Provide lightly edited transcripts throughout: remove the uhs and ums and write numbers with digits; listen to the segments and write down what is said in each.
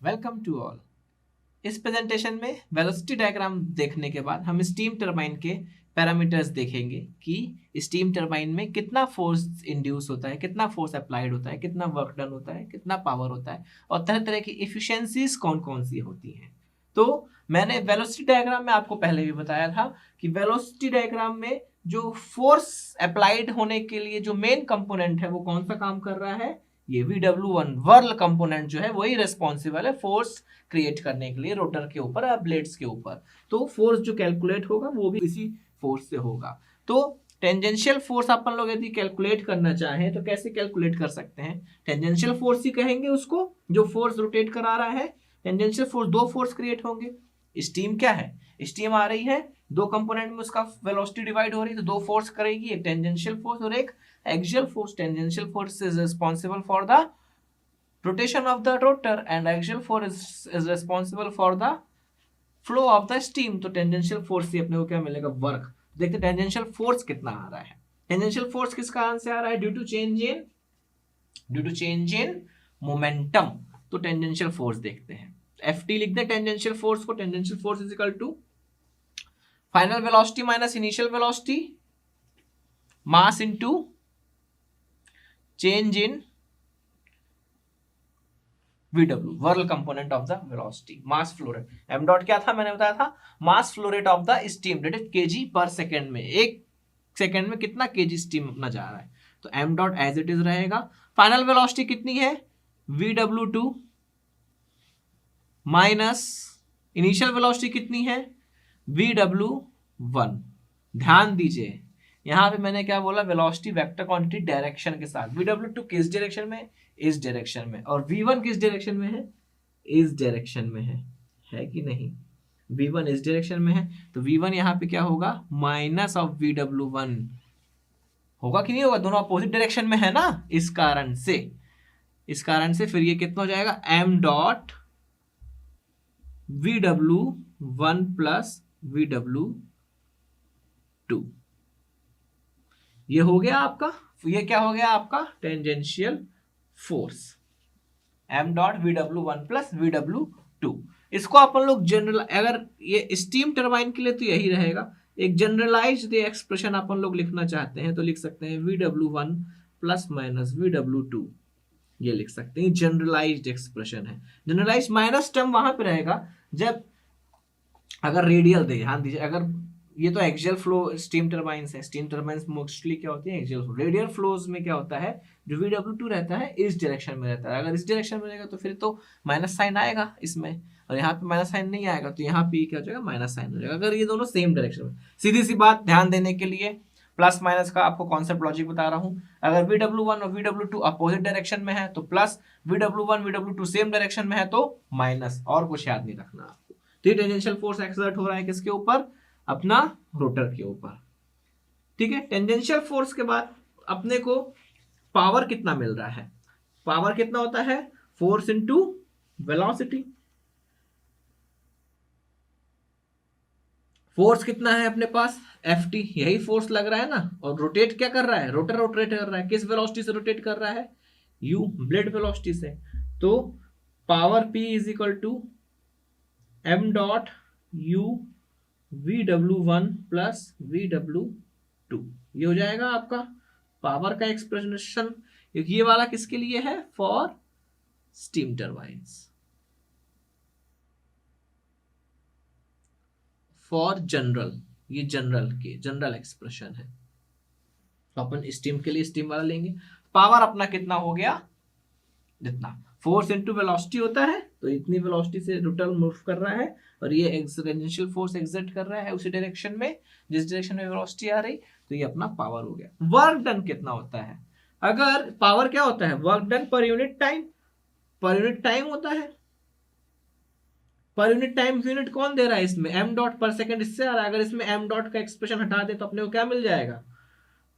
Welcome to all. इस presentation में velocity diagram देखने के बाद हम स्टीम टरबाइन के पैरामीटर्स देखेंगे कि स्टीम टरबाइन में कितना फोर्स इंड्यूस होता है, कितना फोर्स अप्लाइड होता है, कितना वर्क डन होता है, कितना पावर होता है और तरह तरह की इफिशिएंसीज कौन कौन सी होती हैं। तो मैंने वेलोसिटी डायग्राम में आपको पहले भी बताया था कि वेलोसिटी डायग्राम में जो फोर्स अप्लाइड होने के लिए जो मेन कंपोनेंट है वो कौन सा काम कर रहा है, ये VW1 वर्ल कंपोनेंट जो है वही रिस्पॉन्सिबल है फोर्स क्रिएट करने के लिए रोटर के ऊपर या ब्लेड्स के ऊपर। तो फोर्स जो कैलकुलेट होगा वो भी इसी फोर्स से होगा। तो टेंजेंशियल फोर्स अपन लोग यदि कैलकुलेट करना चाहें तो कैसे कैलकुलेट कर सकते हैं? टेंजेंशियल फोर्स ही कहेंगे उसको, जो फोर्स रोटेट करा रहा है। टेंजेंशियल फोर्स, दो फोर्स क्रिएट होंगे। स्टीम क्या है? स्टीम आ रही है, दो कंपोनेंट में उसका वेलोसिटी डिवाइड हो रही है तो दो फोर्स करेगी, एक टेंजेंशियल फोर्स और एक axial force. Tangential force is responsible for the rotation of the rotor and axial force is responsible for the flow of the steam. तो टेंजेंशियल फोर्स से अपने को क्या मिलेगा? वर्क। देखते टेंजेंशियल फोर्स कितना आ रहा है। टेंजेंशियल फोर्स किस कारण से आ रहा है? Due to change in momentum. तो टेंजेंशियल फोर्स देखते हैं, Ft लिख दे टेंजेंशियल फोर्स को। Tangential force is equal to final velocity minus initial velocity mass into change in VW whirl component of the velocity. Mass flow rate, m dot क्या था? मैंने बताया था mass flow rate of the steam, that is kg per second में। एक second में कितना kg steam अपना जा रहा है, तो m dot as it is रहेगा। फाइनल वेलोसिटी कितनी है? VW2 माइनस इनिशियल वेलोसिटी कितनी है? VW1। ध्यान दीजिए यहां पे मैंने क्या बोला? वेलोसिटी वेक्टर क्वांटिटी डायरेक्शन के साथ। VW2 किस डायरेक्शन में? इस डायरेक्शन में। और V1 किस डायरेक्शन में है? इस डायरेक्शन में है कि नहीं? V1 इस डायरेक्शन में है तो V1 यहाँ पे क्या होगा? माइनस ऑफ VW1 होगा कि नहीं होगा? दोनों अपोजिट डायरेक्शन में है ना, इस कारण से फिर ये कितना हो जाएगा? m dot VW1 plus VW2। ये हो गया आपका, ये क्या हो गया आपका? Tangential force m dot VW1 plus VW2। इसको अपन लोग जनरल, अगर ये स्टीम टरबाइन के लिए तो यही रहेगा। एक जनरलाइज्ड एक्सप्रेशन अपन लोग लिखना चाहते हैं तो लिख सकते हैं VW1 प्लस माइनस VW2, ये लिख सकते हैं। जनरलाइज्ड एक्सप्रेशन है। जनरलाइज्ड माइनस टर्म वहां पे रहेगा जब अगर रेडियल दे। ध्यान दीजिए, अगर ये तो एक्सियल फ्लो स्टीम टरबाइंस है, स्टीम टरबाइंस मोस्टली क्या होती है? Axial flow. रेडियल फ्लोज में क्या होता है? जो VW2 रहता है इस डायरेक्शन में रहता है। अगर इस डायरेक्शन में रहेगा तो फिर तो माइनस साइन आएगा इसमें, और यहाँ पे माइनस साइन नहीं आएगा तो यहाँ पे क्या हो जाएगा? माइनस साइन हो जाएगा। अगर ये दोनों सेम डायरेक्शन में, सीधी सी बात ध्यान देने के लिए प्लस माइनस का आपको कॉन्सेप्ट लॉजिक बता रहा हूँ। अगर VW1 और VW2 अपोजिट डायरेक्शन में है तो plus, VW1 VW2 same direction में है तो माइनस, और कुछ याद नहीं रखना आपको। तो ये टेंजेंशियल फोर्स एक्सर्ट हो रहा है किसके ऊपर? अपना रोटर के ऊपर। ठीक है। टेंजेंशियल फोर्स के बाद अपने को पावर कितना मिल रहा है? पावर कितना होता है? Force into velocity. फोर्स कितना है अपने पास? Ft, यही फोर्स लग रहा है ना। और रोटेट क्या कर रहा है? रोटर रोटेट कर रहा है। किस वेलोसिटी से रोटेट कर रहा है? u, ब्लेड वेलोसिटी से। तो power P is equal to m dot u VW1 plus VW2। ये हो जाएगा आपका पावर का एक्सप्रेशन, क्योंकि ये वाला किसके लिए है? For steam turbines, for general. ये जनरल एक्सप्रेशन है। तो अपन स्टीम के लिए स्टीम वाला लेंगे। पावर अपना कितना हो गया? जितना फोर्स इनटू वेलोसिटी होता है, तो इतनी वेलोसिटी से रोटर मूव कर रहा है और ये टेंजेंशियल फोर्स एक्सर्ट कर रहा है उसी डायरेक्शन में जिस डायरेक्शन में वेलोसिटी आ रही, तो ये अपना पावर हो गया। वर्क डन कितना होता है? अगर पावर क्या होता है? Work done per unit time. Per unit time होता है। पर यूनिट टाइम यूनिट कौन दे रहा है इसमें? m डॉट पर सेकंड इससे आ रहा है। अगर इसमें m डॉट का एक्सप्रेशन हटा दे तो अपने को क्या मिल जाएगा?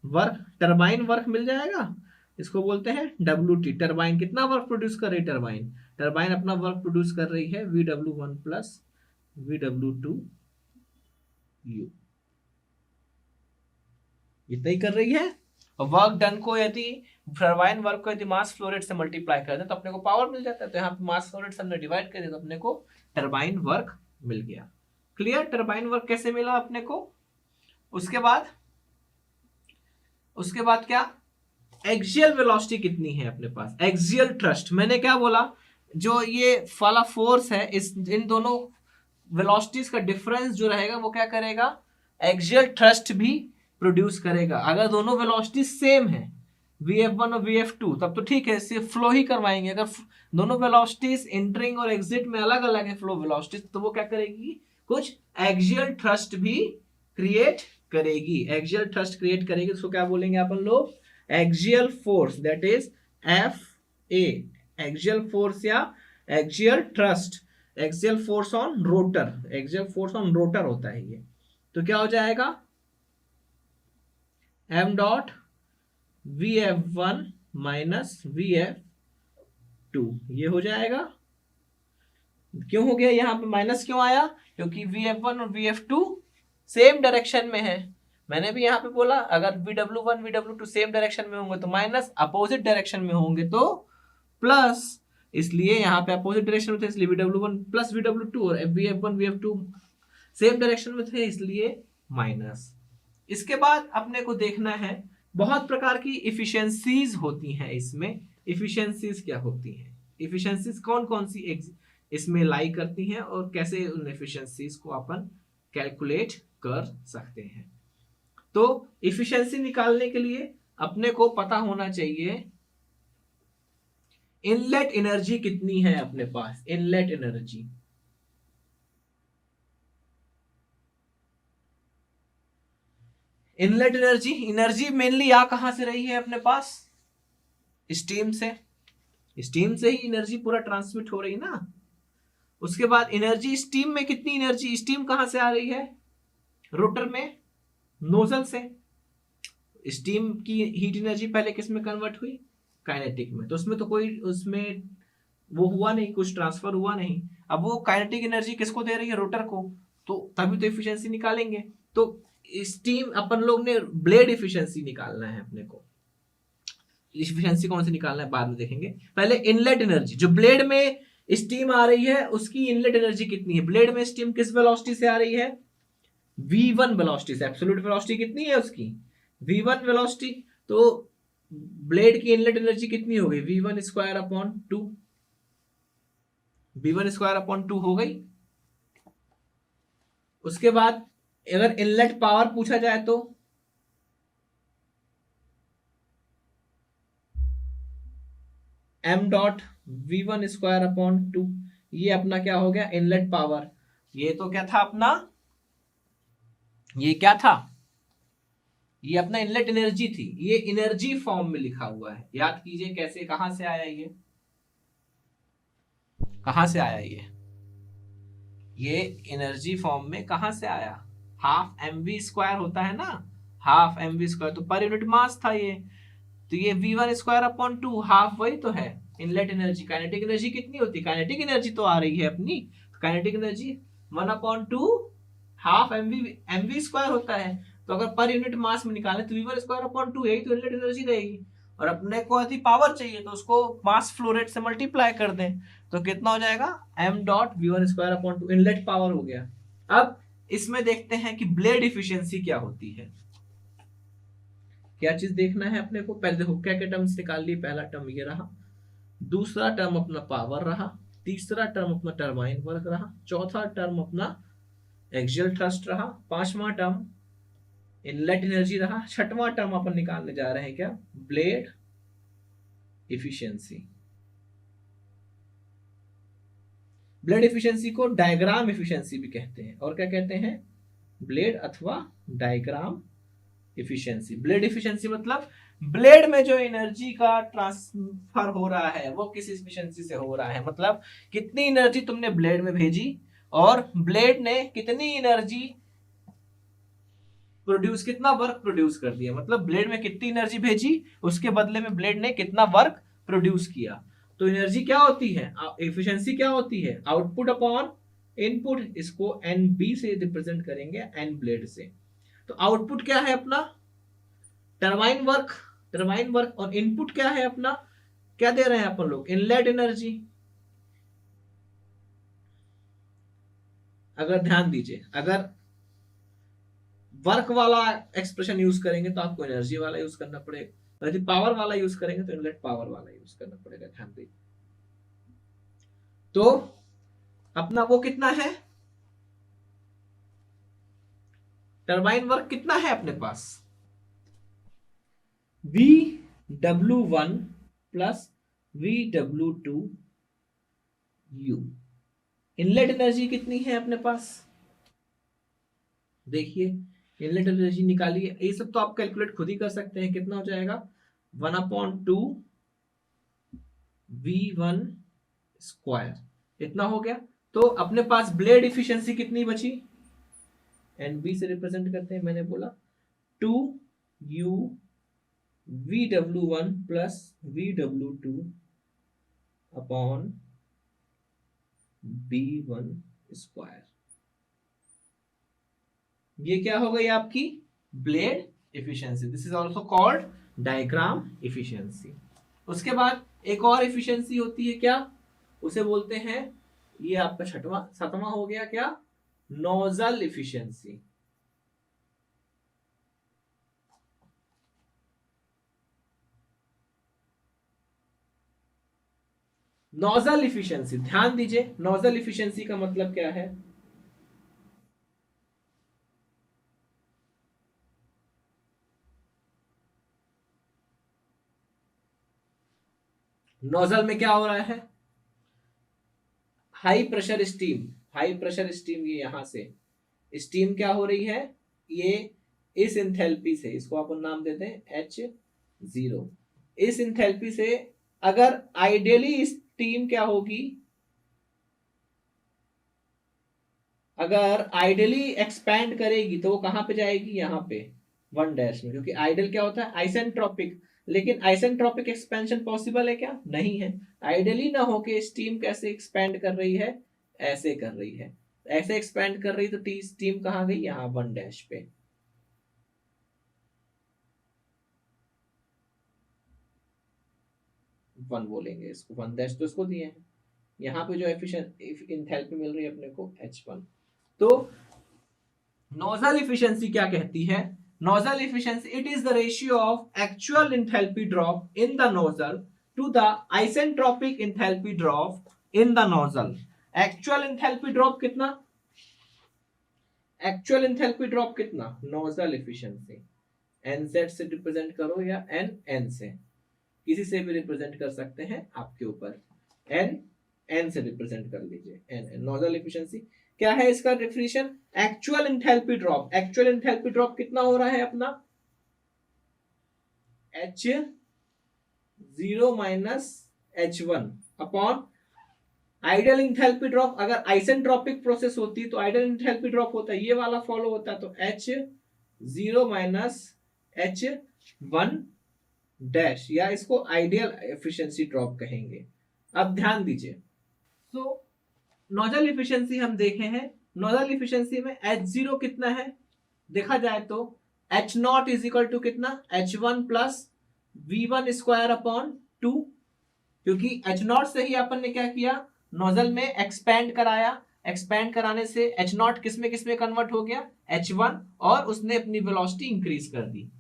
वर्क, टरबाइन वर्क मिल जाएगा। इसको बोलते हैं WT। टरबाइन कितना वर्क प्रोड्यूस कर रही है? टरबाइन अपना वर्क प्रोड्यूस कर रही है VW1 प्लस VW2 u, इतना ही कर रही है। और वर्क डन को यदि टरबाइन वर्क को यदि मास फ्लो रेट से मल्टीप्लाई कर दें तो अपने को पावर मिल जाता है। तो यहाँ पे मास फ्लो रेट से हमने डिवाइड कर दिया तो अपने को टरबाइन वर्क मिल गया। क्लियर? टरबाइन वर्क कैसे मिला अपने को? उसके बाद क्या, एक्सियल वेलोसिटी कितनी है अपने पास, एक्सियल थ्रस्ट। मैंने क्या बोला, जो ये वाला फोर्स है इस इन दोनों वेलोसिटीज का डिफरेंस जो रहेगा वो क्या करेगा, एक्सियल थ्रस्ट भी प्रोड्यूस करेगा। अगर दोनों वेलोसिटी सेम है Vf1 और Vf2 तब तो ठीक है, सिर्फ फ्लो ही करवाएंगे। अगर दोनों वेलोसिटीज एंटरिंग और एग्जिट में अलग अलग है फ्लो वेलोसिटीज, तो वो क्या करेगी, कुछ एक्सियल थ्रस्ट भी क्रिएट करेगी। एक्सियल थ्रस्ट क्रिएट करेगी, उसको क्या बोलेंगे अपन लोग, axial force, that is Fa। Axial force या axial thrust, axial force on rotor, axial force on rotor होता है ये। तो क्या हो जाएगा, m dot Vf1 minus Vf2, ये हो जाएगा। क्यों हो गया यहाँ पे माइनस, क्यों आया, क्योंकि Vf1 और Vf2 सेम डायरेक्शन में है। मैंने भी यहाँ पे बोला अगर Vw1 Vw2 सेम डायरेक्शन में होंगे तो माइनस, अपोजिट डायरेक्शन में होंगे तो प्लस। इसलिए यहाँ पे अपोजिट डायरेक्शन में थे इसलिए Vw1 प्लस Vw2, और Vf1 Vf2 सेम डायरेक्शन में थे इसलिए माइनस। इसके बाद अपने को देखना है, बहुत प्रकार की इफिशियंसीज होती हैं इसमें। इफिशियंसीज क्या होती हैं, इफिशियंसीज कौन कौन सी इसमें लाई करती हैं और कैसे उन इफिशियंसीज को अपन कैलकुलेट कर सकते हैं। तो इफिशियंसी निकालने के लिए अपने को पता होना चाहिए इनलेट एनर्जी कितनी है अपने पास, inlet energy. Inlet energy, energy mainly आ कहां से रही है अपने पास, स्टीम से। स्टीम से ही एनर्जी पूरा ट्रांसमिट हो रही ना। उसके बाद एनर्जी, स्टीम में कितनी एनर्जी, स्टीम कहां से आ रही है, रोटर में, नोजल से। स्टीम की हीट एनर्जी पहले किस में कन्वर्ट हुई, काइनेटिक में। तो उसमें तो कोई उसमें वो हुआ नहीं, कुछ ट्रांसफर हुआ नहीं। अब वो काइनेटिक एनर्जी किसको दे रही है, रोटर को, तो तभी तो एफिशिएंसी निकालेंगे। तो स्टीम अपन लोग ने ब्लेड एफिशिएंसी निकालना है अपने को। एफिशिएंसी कौन सी निकालना है बाद में देखेंगे, पहले इनलेट एनर्जी। जो ब्लेड में स्टीम आ रही है उसकी इनलेट एनर्जी कितनी है। ब्लेड में स्टीम किस वेलोसिटी से आ रही है, v1 वेलोसिटी से। एब्सोल्यूट वेलोसिटी कितनी है उसकी, v1 वेलोसिटी। तो ब्लेड की इनलेट एनर्जी कितनी हो गई, v1 square upon 2, v1 square upon 2 हो गई। उसके बाद अगर इनलेट पावर पूछा जाए तो m dot v1 square upon 2, ये अपना क्या हो गया, इनलेट पावर। ये तो क्या था अपना, ये क्या था, ये अपना इनलेट एनर्जी थी। ये एनर्जी फॉर्म में लिखा हुआ है, याद कीजिए कैसे, कहां से आया ये, कहां से आया ये एनर्जी फॉर्म में कहां से आया, हाफ mv स्क्वायर होता है ना, हाफ mv स्क्वायर, तो पर यूनिट मास था ये। तो ये v1 स्क्वायर अपॉन 2 हाफ वही तो है इनलेट एनर्जी। काइनेटिक एनर्जी कितनी होती है, काइनेटिक एनर्जी तो आ रही है अपनी, तो kinetic energy 1 upon 2 half mv square होता है। तो अगर पर यूनिट मास में निकाले तो v1 स्क्वायर अपॉन 2, यही तो इनलेट एनर्जी रहेगी। और अपने को यदि पावर चाहिए तो उसको मास फ्लो रेट से मल्टीप्लाई कर दें तो कितना हो जाएगा, m dot v1 square upon 2, inlet power हो गया। अब इसमें देखते हैं कि ब्लेड इफिशियंसी क्या होती है। क्या चीज देखना है अपने को, पहले देखो क्या क्या टर्म्स निकाल ली। पहला टर्म ये रहा, दूसरा टर्म अपना पावर रहा, तीसरा टर्म अपना टरबाइन वर्क रहा, चौथा टर्म अपना एक्सियल थ्रस्ट रहा, पांचवा टर्म इनलेट एनर्जी रहा, छठवां टर्म अपन निकालने जा रहे हैं क्या, ब्लेड इफिशियंसी। ब्लेड इफिशियंसी को डायग्राम इफिशियंसी भी कहते हैं, और क्या कहते हैं, ब्लेड अथवा डायग्राम इफिशियंसी। ब्लेड इफिशियंसी मतलब ब्लेड में जो एनर्जी का ट्रांसफर हो रहा है वो किस इफिशियंसी से हो रहा है, मतलब कितनी एनर्जी तुमने ब्लेड में भेजी और ब्लेड ने कितनी एनर्जी प्रोड्यूस, कितना वर्क प्रोड्यूस कर दिया, मतलब ब्लेड में कितनी एनर्जी भेजी उसके बदले में ब्लेड ने कितना वर्क प्रोड्यूस किया। तो एनर्जी क्या होती है, एफिशिएंसी क्या होती है, आउटपुट अपॉन इनपुट। इसको NB से रिप्रेजेंट करेंगे, N ब्लेड से। तो आउटपुट क्या है अपना, टरबाइन वर्क और इनपुट क्या है अपना, क्या दे रहे हैं अपन लोग, इनलेट एनर्जी। अगर ध्यान दीजिए, अगर वर्क वाला एक्सप्रेशन यूज करेंगे तो आपको एनर्जी वाला यूज करना पड़ेगा, यदि पावर वाला यूज करेंगे तो इनलेट पावर वाला यूज करना पड़ेगा। ध्यान दीजिए, तो अपना वो कितना है, टरबाइन वर्क कितना है अपने पास, VW1 plus VW2 U। Inlet energy कितनी है अपने पास, देखिए इनलेट एनर्जी निकालिए, ये सब तो आप कैलकुलेट खुद ही कर सकते हैं, कितना हो जाएगा 1/2 V1 स्क्वायर, इतना हो गया। तो अपने पास ब्लेड इफिशिएंसी कितनी बची, NB से रिप्रेजेंट करते हैं, मैंने बोला 2U VW1 plus VW2 upon B1 square, ये क्या हो गई आपकी blade efficiency. This is also called diagram efficiency. उसके बाद एक और इफिशिएंसी होती है, क्या उसे बोलते हैं, ये आपका सातवां हो गया, क्या, नोजल इफिशिएंसी। नोजल इफिशिएंसी, ध्यान दीजिए, नोजल इफिशिएंसी का मतलब क्या है, नोजल में क्या हो रहा है, हाई प्रेशर स्टीम, ये यहां से स्टीम क्या हो रही है, ये इस इंथैल्पी से, इसको अपन नाम देते हैं H0, इस इंथैल्पी से अगर आइडियली स्टीम क्या होगी, अगर आइडियली एक्सपैंड करेगी तो वो कहां पे जाएगी, यहां पे 1 डैश में, क्योंकि आइडियल क्या होता है, आइसेंट्रोपिक। लेकिन आइसेंट्रोपिक एक्सपेंशन पॉसिबल है क्या, नहीं है। आइडियली ना होके स्टीम कैसे एक्सपैंड कर रही है, ऐसे कर रही है, ऐसे एक्सपैंड कर रही, तो स्टीम कहां गई, यहां 1 डैश पे। वन बोलेंगे इसको, 1 डैश तो इसको दिए हैं, यहाँ पे जो इंथैल्पी मिल रही है अपने को H1। तो नोजल इफिशिएंसी क्या कहती है, nozzle efficiency, it is the ratio of actual enthalpy drop in the nozzle to the isentropic enthalpy drop in the nozzle. Actual enthalpy drop कितना, एक्चुअल इंथैल्पी ड्रॉप कितना, नोजल इफिशिएंसी, NZ से represent करो या NN से, किसी से भी represent कर सकते हैं, आपके ऊपर, N से रिप्रेजेंट कर लीजिए, N नोजल इफिशिएंसी क्या है, इसका definition actual enthalpy drop. Actual enthalpy drop कितना हो रहा है अपना, H0 minus H1 upon ideal enthalpy drop. अगर आइसेंट्रोपिक प्रोसेस होती तो आइडियल एंथैल्पी ड्रॉप होता है, ये वाला फॉलो होता है, तो H0 माइनस H1 डैश, या इसको आइडियल एफिशिएंसी ड्रॉप कहेंगे। अब ध्यान दीजिए, तो नोजल इफिशिएंसी हम देखे हैं, नोजल इफिशिएंसी में H0 कितना है, देखा जाए तो H0 इज इक्वल टू कितना, H1 plus V1 square upon 2, क्योंकि H0 से ही अपन ने क्या किया, नोजल में एक्सपैंड कराया, एक्सपैंड कराने से H0 किसमें किसमें कन्वर्ट हो गया, H1, और उसने अपनी वेलोसिटी इंक्रीज कर दी।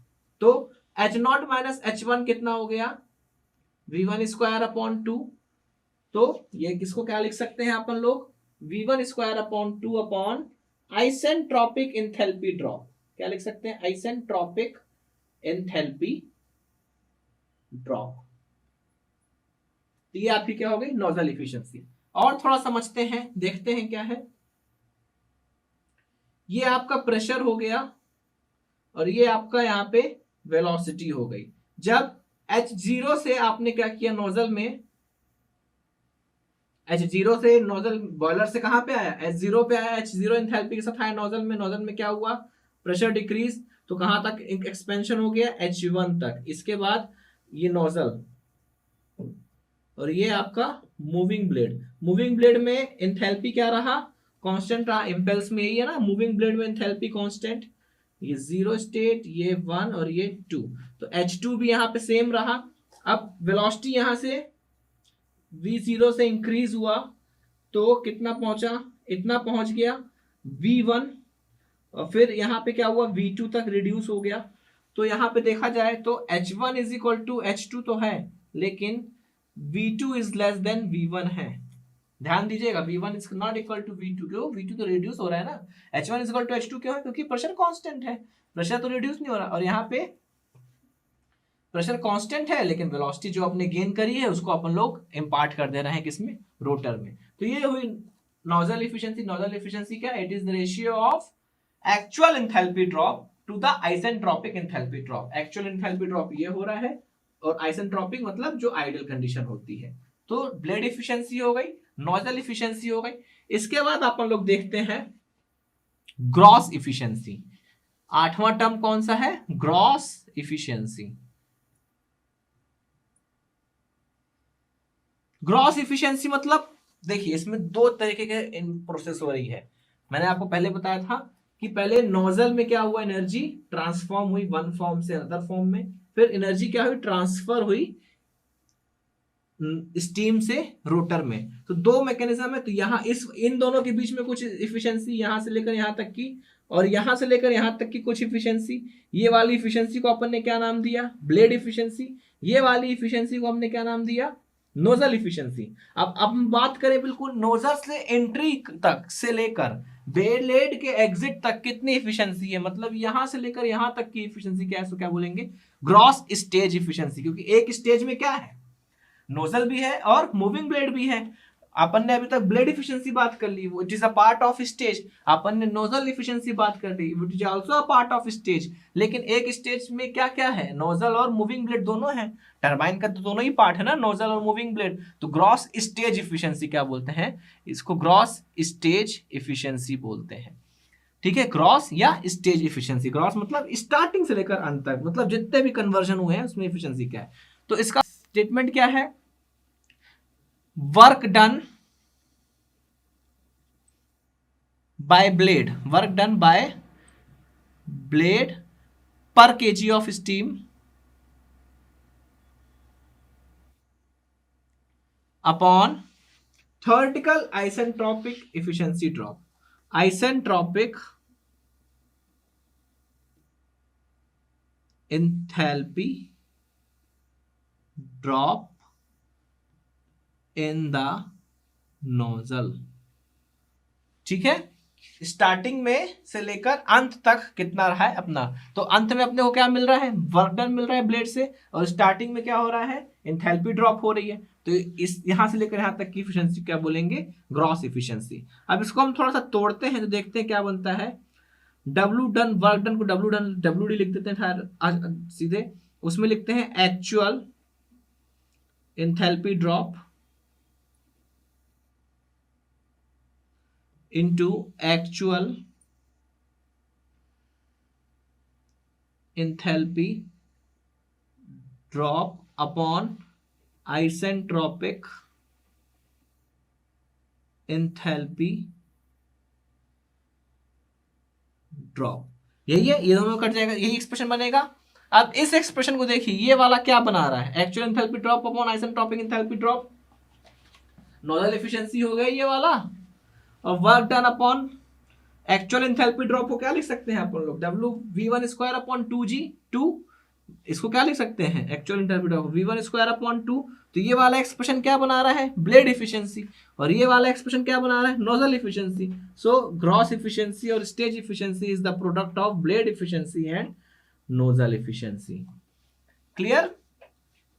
तो H0 माइनस H1 कितना हो गया, V1 स्क्वायर अपॉन 2। तो ये किसको क्या लिख सकते हैं अपन लोग, V1 square upon 2 upon isentropic enthalpy drop, क्या लिख सकते हैं, आइसेंट्रोपिक एंथैल्पी ड्रॉप। तो ये आपकी क्या हो गई, नोजल इफिशिएंसी। और थोड़ा समझते हैं, देखते हैं क्या है, ये आपका प्रेशर हो गया और ये आपका यहाँ पे वेलोसिटी हो गई। जब H0 से आपने क्या किया, नोजल में H0 से नोजल बॉयलर से कहां पे आया, H0 पे आया, H0 एंथैल्पी के साथ आया नोजल में, नोजल में क्या हुआ, प्रेशर डिक्रीज, तो कहां तक एक्सपेंशन हो गया, H1 तक। इसके बाद ये नोजल और ये आपका मूविंग ब्लेड, मूविंग ब्लेड में एंथैल्पी क्या रहा, कांस्टेंट रहा, इंपल्स में यही है ना, मूविंग ब्लेड में एंथैल्पी कांस्टेंट, ये 0 स्टेट, ये 1 और ये 2। तो H2 भी यहाँ पे सेम रहा। अब वेलोसिटी यहाँ से V0 से इंक्रीज हुआ तो कितना पहुंचा, इतना पहुंच गया V1, और फिर यहाँ पे क्या हुआ V2 तक रिड्यूस हो गया। तो यहाँ पे देखा जाए तो H1 is equal to H2 तो है, लेकिन V2 is less than V1 है। ध्यान दीजिएगा, V1 is not equal to V2, क्यों, V2 तो रिड्यूस हो रहा है ना। H1 is equal to H2 क्यों है, क्योंकि प्रेशर कांस्टेंट है, प्रेशर तो रिड्यूस नहीं हो रहा। और यहाँ पे प्रेशर कांस्टेंट है, लेकिन वेलोसिटी जो आपने गेन करी है उसको अपन लोग इम्पार्ट कर दे रहे हैं किसमें, रोटर में। तो ये हुई नोजल इफिशिएंसी। नोजल इफिशिएंसी क्या, it is the ratio of actual enthalpy drop to the isentropic enthalpy drop. Actual enthalpy drop ये हो रहा है, और आइसेंट्रोपिक मतलब जो आइडियल कंडीशन होती है। तो ब्लेड इफिशिएंसी हो गई, नोजल इफिशिएंसी हो गई। इसके बाद अपन लोग देखते हैं ग्रॉस इफिशिएंसी। 8वां टर्म कौन सा है, ग्रॉस इफिशिएंसी। ग्रॉस इफिशिएंसी मतलब देखिए इसमें दो तरीके के प्रोसेस हो रही है। मैंने आपको पहले बताया था कि पहले नोजल में क्या हुआ, एनर्जी ट्रांसफॉर्म हुई वन फॉर्म से अदर फॉर्म में, फिर एनर्जी क्या हुई, ट्रांसफर हुई स्टीम से रोटर में। तो दो मैकेनिज्म है। तो यहाँ इन दोनों के बीच में कुछ इफिशिएंसी, यहां से लेकर यहां तक की, और यहां से लेकर यहां तक की कुछ इफिशिएंसी। ये वाली इफिशिएंसी को अपन ने क्या नाम दिया, ब्लेड इफिशिएंसी। ये वाली इफिशिएंसी को हमने क्या नाम दिया, नोजल इफिशिएंसी। अब हम बात करें बिल्कुल नोजल से एंट्री तक से लेकर ब्लेड के एग्जिट तक कितनी इफिशिएंसी है, मतलब यहां से लेकर यहां तक की इफिशिएंसी क्या है, तो क्या बोलेंगे, ग्रॉस स्टेज इफिशिएंसी। क्योंकि एक स्टेज में क्या है, नोजल भी है और मूविंग ब्लेड भी है। अपन ने अभी तक ब्लेड इफिशिएंसी बात कर ली, it is a part of stage. अपन ने नोजल इफिशिएंसी बात कर ली, it is also a part of stage. लेकिन एक स्टेज में क्या क्या है, नोजल और मूविंग ब्लेड दोनों है। टरबाइन का तो दोनों ही पार्ट है ना, नोजल और मूविंग ब्लेड। तो ग्रॉस स्टेज इफिशिएंसी क्या बोलते हैं, इसको ग्रॉस स्टेज इफिशिएंसी बोलते हैं। ठीक है, ग्रॉस या स्टेज इफिशिएंसी। ग्रॉस मतलब स्टार्टिंग से लेकर अंत तक, मतलब जितने भी कन्वर्जन हुए हैं उसमें इफिशिएंसी क्या है। तो इसका स्टेटमेंट क्या है, work done by blade, work done by blade पर KG of steam upon theoretical isentropic efficiency drop. Isentropic enthalpy drop in the nozzle. ठीक है, स्टार्टिंग में से लेकर अंत तक कितना रहा है अपना। तो अंत में अपने को क्या मिल रहा है, वर्क डन मिल रहा है ब्लेड से, और स्टार्टिंग में क्या हो रहा है, एंथैल्पी ड्रॉप हो रही है। तो इस यहां से लेकर यहां तक की इफिशिएंसी क्या बोलेंगे, ग्रॉस इफिशिएंसी। अब इसको हम थोड़ा सा तोड़ते हैं तो देखते हैं क्या बनता है। डब्ल्यू डन, वर्क डन को डब्ल्यू डन डब्ल्यू डी लिख देते हैं सीधे, उसमें लिखते हैं actual enthalpy drop into actual enthalpy drop upon isentropic enthalpy drop. यही है, ये दोनों कट जाएगा, यही एक्सप्रेशन बनेगा। अब इस एक्सप्रेशन को देखिए, ये वाला क्या बना रहा है, actual enthalpy drop upon isentropic enthalpy drop. Nozzle efficiency हो गई ये वाला, और work done upon actual enthalpy drop को क्या लिख सकते हैं अपन लोग, W V1 square upon 2G 2। इसको क्या लिख सकते हैं, actual enthalpy drop V1 square upon 2। तो ये वाला एक्सप्रेशन क्या बना रहा है, ब्लेड इफिशिएंसी, और ये वाला एक्सप्रेशन क्या बना रहा है, nozzle efficiency. So gross efficiency और stage efficiency is the product of blade efficiency and nozzle efficiency. Clear.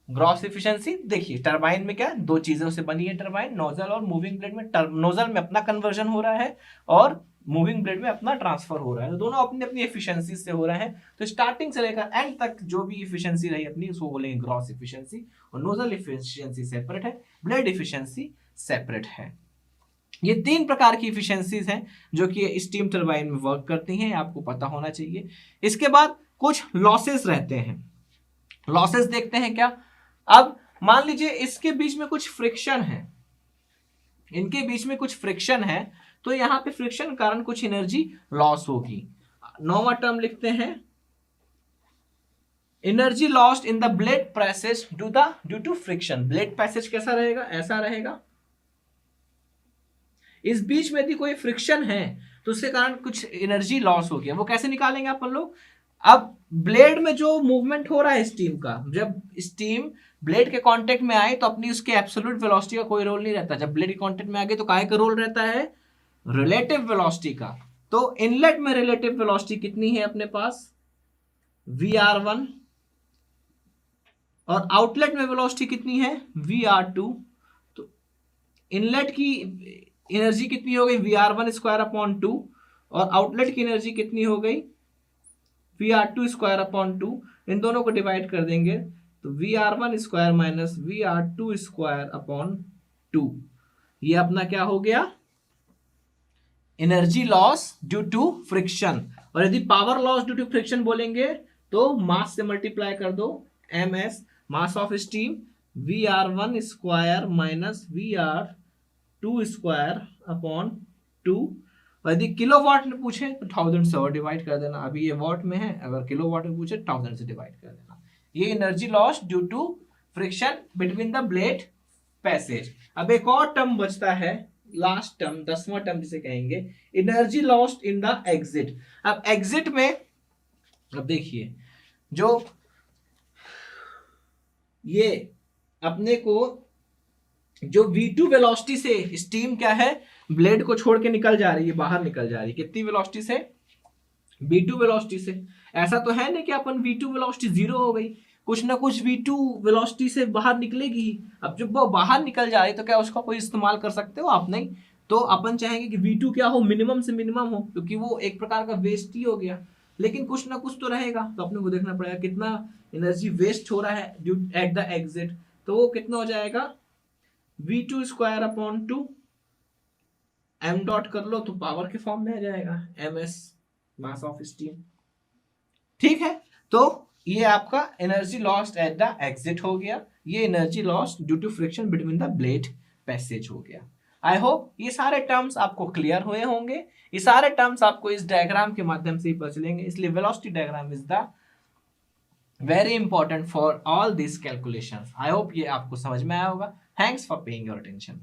Gross efficiency देखिए, टरबाइन में क्या दो चीजों से बनी है टरबाइन, नोजल और मूविंग ब्लेड में। नोजल में अपना कन्वर्जन हो रहा है और मूविंग ब्लेड में अपना ट्रांसफर हो रहा है। तो दोनों अपनी अपनी एफिशिएंसी से हो रहे हैं। तो स्टार्टिंग से लेकर एंड तक जो भी एफिशिएंसी रही अपनी, उसको बोलेंगे ग्रॉस एफिशिएंसी। और नोजल एफिशिएंसी सेपरेट है, ब्लेड एफिशिएंसी सेपरेट है। ये तीन प्रकार की एफिशिएंसीज हैं जो कि स्टीम टरबाइन में वर्क करती हैं, आपको पता होना चाहिए। इसके बाद कुछ लॉसेस रहते हैं। लॉसेस देखते हैं क्या। अब मान लीजिए इसके बीच में कुछ फ्रिक्शन है, इनके बीच में कुछ फ्रिक्शन है, तो यहां पे फ्रिक्शन कारण कुछ एनर्जी लॉस होगी। 9वां टर्म लिखते हैं energy lost in the blade passage due to friction. Blade passage कैसा रहेगा, ऐसा रहेगा। इस बीच में यदि कोई फ्रिक्शन है तो उसके कारण कुछ एनर्जी लॉस हो गया, वो कैसे निकालेंगे अपन लोग। अब ब्लेड में जो मूवमेंट हो रहा है स्टीम का, जब स्टीम ब्लेड के कांटेक्ट में आए तो अपनी उसके एब्सोल्यूट वेलोसिटी का कोई रोल नहीं रहता। जब ब्लेड के कांटेक्ट में आ गए तो काहे का रोल रहता है, रिलेटिव वेलोसिटी का। तो इनलेट में रिलेटिव वेलोसिटी कितनी है अपने पास, VR1, और आउटलेट में वेलोसिटी कितनी है, VR2। तो इनलेट की एनर्जी कितनी हो गई, VR1² 2, और आउटलेट की एनर्जी कितनी हो गई, VR2² 2। इन दोनों को डिवाइड कर देंगे तो VR1² माइनस VR2² 2। ये अपना क्या हो गया, energy loss due to friction. और यदि power loss due to friction बोलेंगे तो मास से मल्टीप्लाई कर दो, ms mass of steam, VR1² minus VR2² 2। और यदि किलो वाट में पूछे तो 1000 से और डिवाइड कर देना। अभी ये वाट में है, अगर किलो वाट में पूछे 1000 से डिवाइड कर देना। ये energy loss due to friction between the blade passage. अब एक और टर्म बचता है, लास्ट टर्म, 10वां टर्म जिसे कहेंगे energy lost in the exit. अब एग्जिट में, अब देखिए जो ये अपने को जो V2 वेलोसिटी से स्टीम क्या है, ब्लेड को छोड़ के निकल जा रही है, बाहर निकल जा रही है, कितनी वेलोसिटी से, V2 वेलोसिटी से। ऐसा तो है नहीं कि अपन V2 वेलोसिटी 0 हो गई, कुछ ना कुछ V2 वेलोसिटी से बाहर निकलेगी। अब जब वो बाहर निकल जा रही तो क्या उसका कोई इस्तेमाल कर सकते हो आप, नहीं। तो अपन चाहेंगे कि V2 क्या हो, मिनिमम से मिनिमम हो, क्योंकि वो एक प्रकार का वेस्ट ही हो गया। लेकिन कुछ ना कुछ तो रहेगा, तो अपने को देखना पड़ेगा कितना एनर्जी वेस्ट हो रहा है एट द एग्जिट। तो वो कितना हो जाएगा, V2² 2, m डॉट कर लो तो पावर के फॉर्म में आ जाएगा, ms मास ऑफ स्टीम। ठीक है, तो ये आपका energy lost at the exit हो गया, ये energy lost due to friction between the blade passage हो गया। आई होप ये सारे टर्म्स आपको क्लियर हुए होंगे। ये सारे टर्म्स आपको इस डायग्राम के माध्यम से ही पता चलेंगे, इसलिए velocity diagram is the very important for all this calculations. I hope ये आपको समझ में आया होगा। Thanks for paying your attention.